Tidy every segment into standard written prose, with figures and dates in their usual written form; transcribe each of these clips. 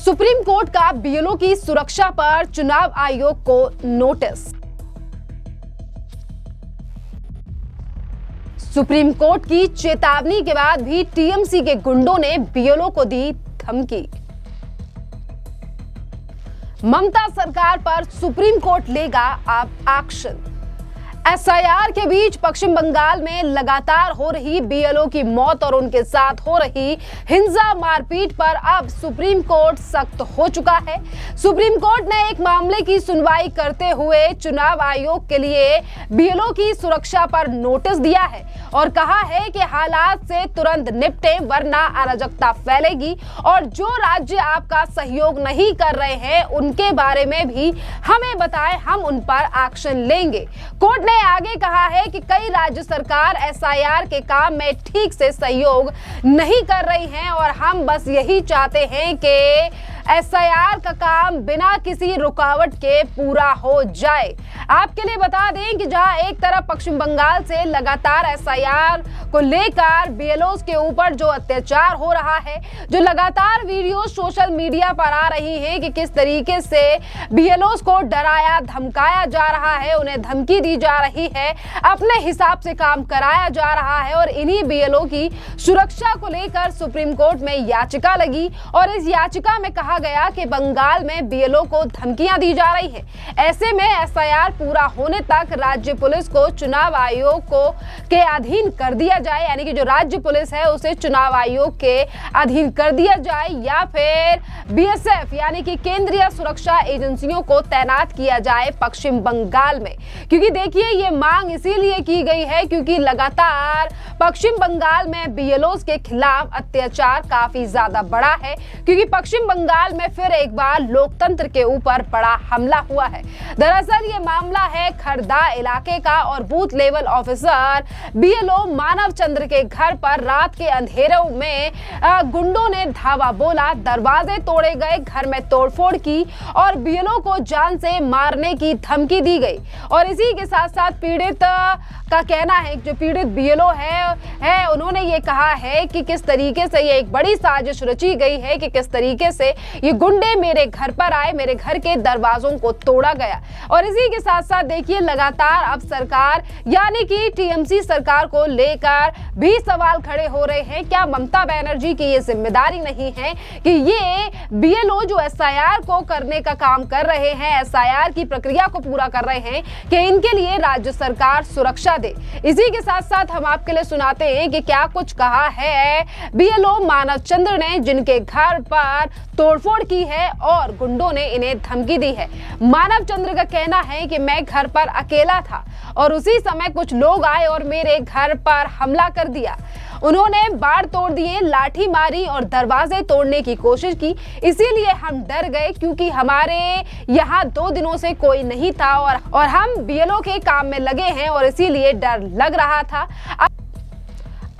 Supreme court का BLO की सुरक्षा पर चुनाव आयोग को नोटिस। सुप्रीम कोर्ट की चेतावनी के बाद भी टीएमसी के गुंडों ने बीएलओ को दी धमकी। ममता सरकार पर सुप्रीम कोर्ट लेगा अब एक्शन। एसआईआर के बीच पश्चिम बंगाल में लगातार हो रही बीएलओ की मौत और उनके साथ हो रही हिंसा मारपीट पर अब सुप्रीम कोर्ट सख्त हो चुका है। सुप्रीम कोर्ट ने एक मामले की सुनवाई करते हुए चुनाव आयोग के लिए बीएलओ की सुरक्षा पर नोटिस दिया है और कहा है कि हालात से तुरंत निपटें वरना अराजकता फैलेगी और जो राज्य आपका सहयोग नहीं कर रहे हैं उनके बारे में भी हमें बताएं, हम उन पर एक्शन लेंगे। कोर्ट ने आगे कहा है कि कई राज्य सरकार एसआईआर के काम में ठीक से सहयोग नहीं कर रही हैं और हम बस यही चाहते हैं कि एसआईआर का काम बिना किसी रुकावट के पूरा हो जाए। आपके लिए बता दें कि जहां एक तरफ पश्चिम बंगाल से लगातार एसआईआर को लेकर बीएलओ के ऊपर जो अत्याचार हो रहा है, जो लगातार वीडियो सोशल मीडिया पर आ रही है कि किस तरीके से बीएलओ को डराया धमकाया जा रहा है, उन्हें धमकी दी जा रही है, अपने हिसाब से काम कराया जा रहा है और इन्हीं बीएलओ की सुरक्षा को लेकर सुप्रीम कोर्ट में याचिका लगी और इस याचिका में कहा गया कि बंगाल में बीएलओ को धमकियां दी जा रही है। ऐसे में एसआईआर पूरा होने तक राज्य पुलिस को चुनाव आयोग को के अधीन कर दिया जाए, यानी कि जो राज्य पुलिस है उसे चुनाव आयोग के अधीन कर दिया जाए या फिर बीएसएफ यानी कि केंद्रीय सुरक्षा एजेंसियों को तैनात किया जाए पश्चिम बंगाल में। क्योंकि देखिए ये मांग इसीलिए की गई है क्योंकि लगातार पश्चिम बंगाल में बीएलओ के खिलाफ अत्याचार काफी ज्यादा बढ़ा है, क्योंकि पश्चिम बंगाल में फिर एक बार लोकतंत्र के ऊपर बड़ा हमला हुआ है। दरअसल ये मामला है खरदा इलाके का और बूथ लेवल ऑफिसर बीएलओ मानव चंद्र के घर पर रात के अंधेरों में गुंडों ने धावा बोला, दरवाजे तोड़े गए, घर में तोड़फोड़ की और बीएलओ को जान से मारने की धमकी दी गई। और इसी के साथ साथ पीड़ित का कहना है, जो पीड़ित बीएलओ है उन्होंने ये कहा है कि किस तरीके से ये एक बड़ी साजिश रची गई है कि किस तरीके से ये गुंडे मेरे घर पर आए, मेरे घर के दरवाजों को तोड़ा गया। और इसी के साथ साथ देखिए लगातार अब सरकार यानी कि टीएमसी सरकार को लेकर भी सवाल खड़े हो रहे हैं। क्या ममता बनर्जी की ये जिम्मेदारी नहीं है कि ये बीएलओ जो एसआईआर को करने का काम कर रहे हैं, एसआईआर की प्रक्रिया को पूरा कर रहे हैं, कि इनके लिए राज्य सरकार सुरक्षा दे। इसी के साथ साथ हम आपके लिए सुनाते हैं कि क्या कुछ कहा है बीएलओ मानव चंद्र ने, जिनके घर पर तोड़फोड़ की है और गुंडों ने इन्हें धमकी दी है। मानव चंद्र का कहना है कि मैं घर पर अकेला था और उसी समय कुछ लोग आए और मेरे घर पर हमला कर दिया। उन्होंने बाड़ तोड़ दिए, लाठी मारी और दरवाजे तोड़ने की कोशिश की। इसीलिए हम डर गए क्योंकि हमारे यहाँ 2 दिनों से कोई नहीं था और हम बीएलओ के काम में लगे हैं और इसीलिए डर लग रहा था।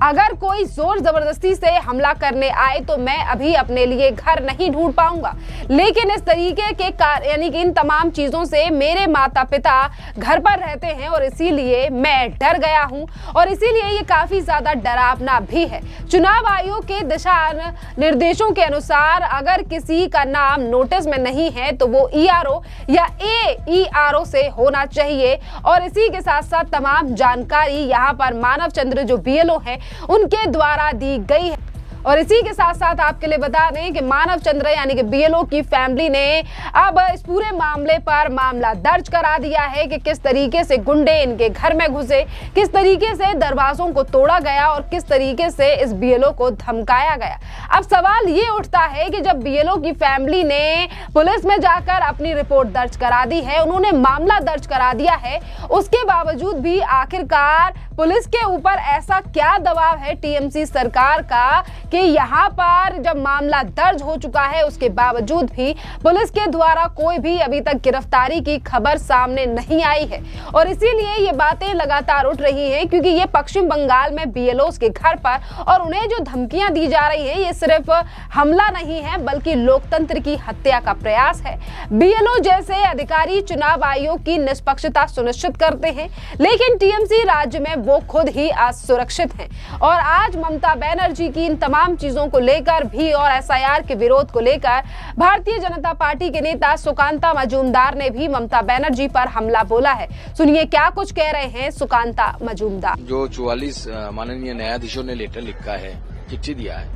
अगर कोई जोर जबरदस्ती से हमला करने आए तो मैं अभी अपने लिए घर नहीं ढूंढ पाऊंगा, लेकिन इस तरीके के यानी कि इन तमाम चीजों से मेरे माता पिता घर पर रहते हैं और इसीलिए मैं डर गया हूं और इसीलिए ये काफी ज्यादा डरावना भी है। चुनाव आयोग के दिशा निर्देशों के अनुसार अगर किसी का नाम नोटिस में नहीं है तो वो ईआरओ या एईआरओ से होना चाहिए और इसी के साथ साथ तमाम जानकारी यहाँ पर मानव चंद्र जो बीएलओ है उनके द्वारा दी गई है। और इसी के साथ साथ आपके लिए बता दें कि मानव चंद्र यानी कि बीएलओ की फैमिली ने अब इस पूरे मामले पर मामला दर्ज करा दिया है कि किस तरीके से गुंडे इनके घर में घुसे, किस तरीके से दरवाजों को तोड़ा गया और किस तरीके से इस बीएलओ को धमकाया गया। अब सवाल ये उठता है कि जब बीएलओ की फैमिली ने पुलिस में जाकर अपनी रिपोर्ट दर्ज करा दी है, उन्होंने मामला दर्ज करा दिया है, उसके बावजूद भी आखिरकार पुलिस के ऊपर ऐसा क्या दबाव है टीएमसी सरकार का कि यहाँ पर जब मामला दर्ज हो चुका है उसके बावजूद भी पुलिस के द्वारा कोई भी अभी तक गिरफ्तारी की खबर सामने नहीं आई है। और इसीलिए ये बातें लगातार उठ रही हैं क्योंकि ये पश्चिम बंगाल में बीएलओ के घर पर और उन्हें जो धमकियां दी जा रही है ये सिर्फ हमला नहीं है बल्कि लोकतंत्र की हत्या का प्रयास है। बीएलओ जैसे अधिकारी चुनाव आयोग की निष्पक्षता सुनिश्चित करते हैं, लेकिन टीएमसी राज्य में वो खुद ही असुरक्षित हैं। और आज ममता बनर्जी की इन तमाम चीजों को लेकर भी और एसआईआर के विरोध को लेकर भारतीय जनता पार्टी के नेता सुकांता मजूमदार ने भी ममता बनर्जी पर हमला बोला है। सुनिए क्या कुछ कह रहे हैं सुकांता मजूमदार। जो 44 माननीय न्यायाधीशों ने लेटर लिखा है, चिट्ठी दिया है,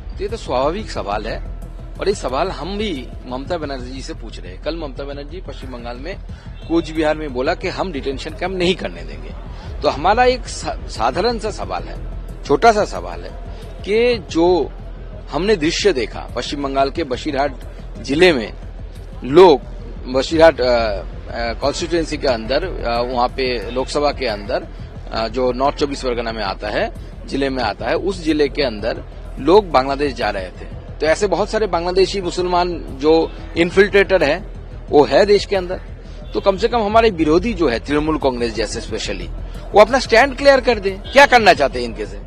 तो ये तो स्वाभाविक सवाल है और ये सवाल हम भी ममता बनर्जी जी से पूछ रहे हैं। कल ममता बनर्जी पश्चिम बंगाल में कूच बिहार में बोला कि हम डिटेंशन कैंप नहीं करने देंगे। तो हमारा एक साधारण सा सवाल है, छोटा सा सवाल है कि जो हमने दृश्य देखा पश्चिम बंगाल के बशीरहाट जिले में, लोग बशीरहाट कॉन्स्टिट्यूएंसी के अंदर, वहां पे लोकसभा के अंदर जो नॉर्थ 24 परगना में आता है, जिले में आता है, उस जिले के अंदर लोग बांग्लादेश जा रहे थे। तो ऐसे बहुत सारे बांग्लादेशी मुसलमान जो इन्फिल्ट्रेटर है वो है देश के अंदर। तो कम से कम हमारे विरोधी जो है तृणमूल कांग्रेस जैसे स्पेशली, वो अपना स्टैंड क्लियर कर दे, क्या करना चाहते हैं इनके से।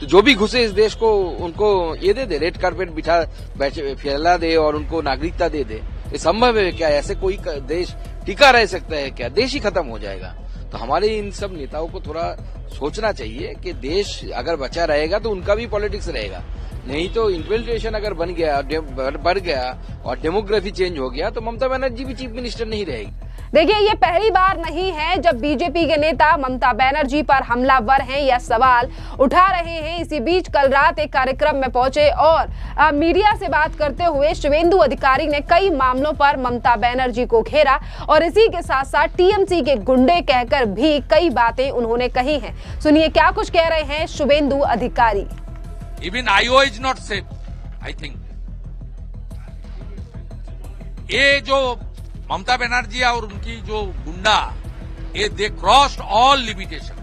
तो जो भी घुसे इस देश को, उनको ये दे, रेड कारपेट बिठा फैला दे और उनको नागरिकता दे दे। ये संभव है क्या? ऐसे कोई देश टिका रह सकता है क्या? देश ही खत्म हो जाएगा। तो हमारे इन सब नेताओं को थोड़ा सोचना चाहिए कि देश अगर बचा रहेगा तो उनका भी पॉलिटिक्स रहेगा, नहीं तो इन्फिल्ट्रेशन अगर बन गया, बढ़ गया और डेमोग्राफी चेंज हो गया तो ममता बनर्जी भी चीफ मिनिस्टर नहीं रहेगी। देखिए, ये पहली बार नहीं है जब बीजेपी के नेता ममता बनर्जी पर हमलावर हैं या सवाल उठा रहे हैं। इसी बीच कल रात एक कार्यक्रम में पहुंचे और मीडिया से बात करते हुए शुवेंदु अधिकारी ने कई मामलों पर ममता बनर्जी को घेरा और इसी के साथ साथ टीएमसी के गुंडे कहकर भी कई बातें उन्होंने कही हैं। सुनिए क्या कुछ कह रहे हैं शुवेंदु अधिकारी। Even IO is not safe, I think. ये जो ममता बनर्जी और उनकी जो गुंडा, ये दे क्रॉस्ड ऑल लिमिटेशन,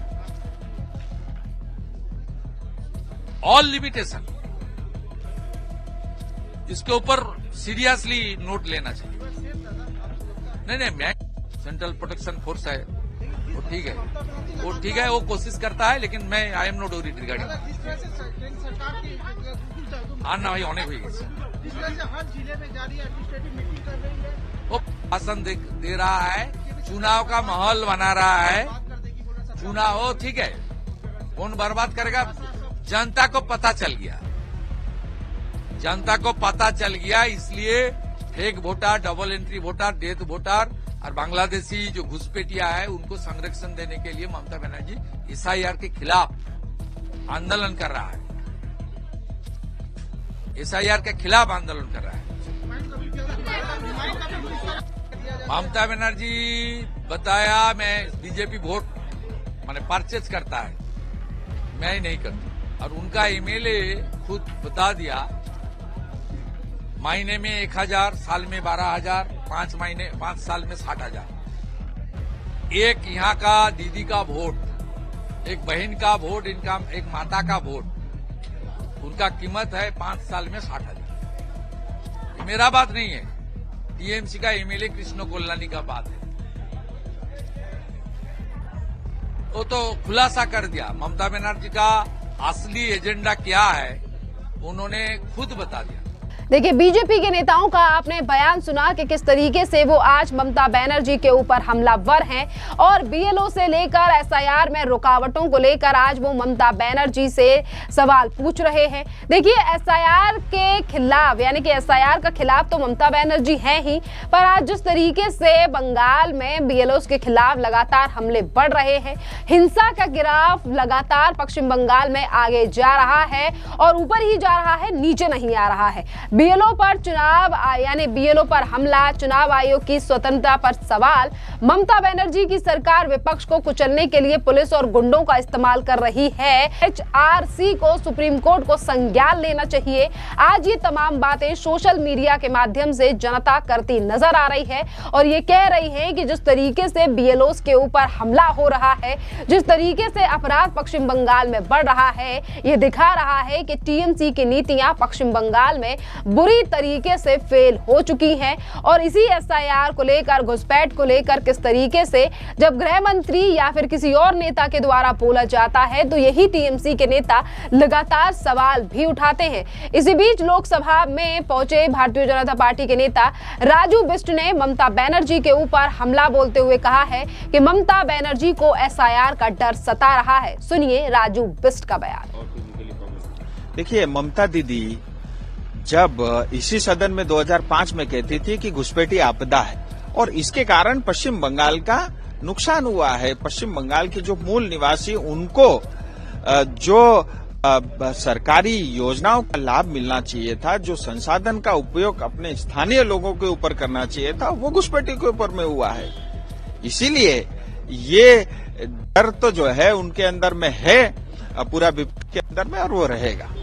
इसके ऊपर सीरियसली नोट लेना चाहिए। नहीं, मैं सेंट्रल प्रोटेक्शन फोर्स है, वो ठीक है, वो कोशिश करता है, लेकिन मैं I am not worried regarding. हाँ ना भाई, होने हुई वो भाषण दे रहा है, चुनाव का माहौल बना रहा है। चुनाव हो, ठीक है, कौन बर्बाद करेगा? जनता को पता चल गया, इसलिए fake voter, double entry voter, death voter और बांग्लादेशी जो घुसपैठिया है उनको संरक्षण देने के लिए ममता बनर्जी एसआईआर के खिलाफ आंदोलन कर रहा है। एसआईआर के खिलाफ आंदोलन कर रहा है। ममता बनर्जी बताया मैं बीजेपी वोट माने परचेज करता है, मैं ही नहीं करता। और उनका एमएलए खुद बता दिया, महीने में 1000, साल में 12,000, 5 साल में 60,000। एक यहाँ का दीदी का वोट, एक बहन का वोट, इनका एक माता का वोट, उनका कीमत है 5 साल में 60,000। मेरा बात नहीं है, टीएमसी का एमएलए कृष्ण कोल्लानी का बात है। वो तो खुलासा कर दिया, ममता बनर्जी का असली एजेंडा क्या है उन्होंने खुद बता दिया। देखिए, बीजेपी के नेताओं का आपने बयान सुना कि किस तरीके से वो आज ममता बनर्जी के ऊपर हमलावर हैं और बीएलओ से लेकर एसआईआर में रुकावटों को लेकर आज वो ममता बनर्जी से सवाल पूछ रहे हैं। देखिए, एसआईआर के खिलाफ यानी कि एसआईआर का खिलाफ तो ममता बनर्जी हैं ही, पर आज जिस तरीके से बंगाल में बीएलओ के खिलाफ लगातार हमले बढ़ रहे हैं, हिंसा का गिराफ लगातार पश्चिम बंगाल में आगे जा रहा है और ऊपर ही जा रहा है, नीचे नहीं आ रहा है। बीएलओ पर चुनाव यानी बीएलओ पर हमला, चुनाव आयोग की स्वतंत्रता पर सवाल, ममता बनर्जी की सरकार विपक्ष को कुचलने के लिए पुलिस और गुंडों का इस्तेमाल कर रही है। एचआरसी को सुप्रीम कोर्ट को संज्ञान लेना चाहिए। आज ये तमाम बातें सोशल मीडिया के माध्यम से जनता करती नजर आ रही है और ये कह रही है कि जिस तरीके से बीएलओ के ऊपर हमला हो रहा है, जिस तरीके से अपराध पश्चिम बंगाल में बढ़ रहा है, ये दिखा रहा है कि टीएमसी की नीतियां पश्चिम बंगाल में बुरी तरीके से फेल हो चुकी हैं और इसी एसआईआर को लेकर, घुसपैठ को लेकर किस तरीके से जब गृह मंत्री या फिर किसी और नेता के द्वारा बोला जाता है तो यही टीएमसी के नेता लगातार सवाल भी उठाते हैं। इसी बीच लोकसभा में पहुंचे भारतीय जनता पार्टी के नेता राजू बिष्ट ने ममता बनर्जी के ऊपर हमला बोलते हुए कहा है कि ममता बनर्जी को एसआईआर का डर सता रहा है। सुनिए राजू बिष्ट का बयान। देखिए, ममता दीदी जब इसी सदन में 2005 में कहती थी कि घुसपैठी आपदा है और इसके कारण पश्चिम बंगाल का नुकसान हुआ है, पश्चिम बंगाल के जो मूल निवासी उनको जो सरकारी योजनाओं का लाभ मिलना चाहिए था, जो संसाधन का उपयोग अपने स्थानीय लोगों के ऊपर करना चाहिए था, वो घुसपैठी के ऊपर में हुआ है। इसीलिए ये डर तो जो है उनके अंदर में है, पूरा विपक्ष के अंदर में, और वो रहेगा।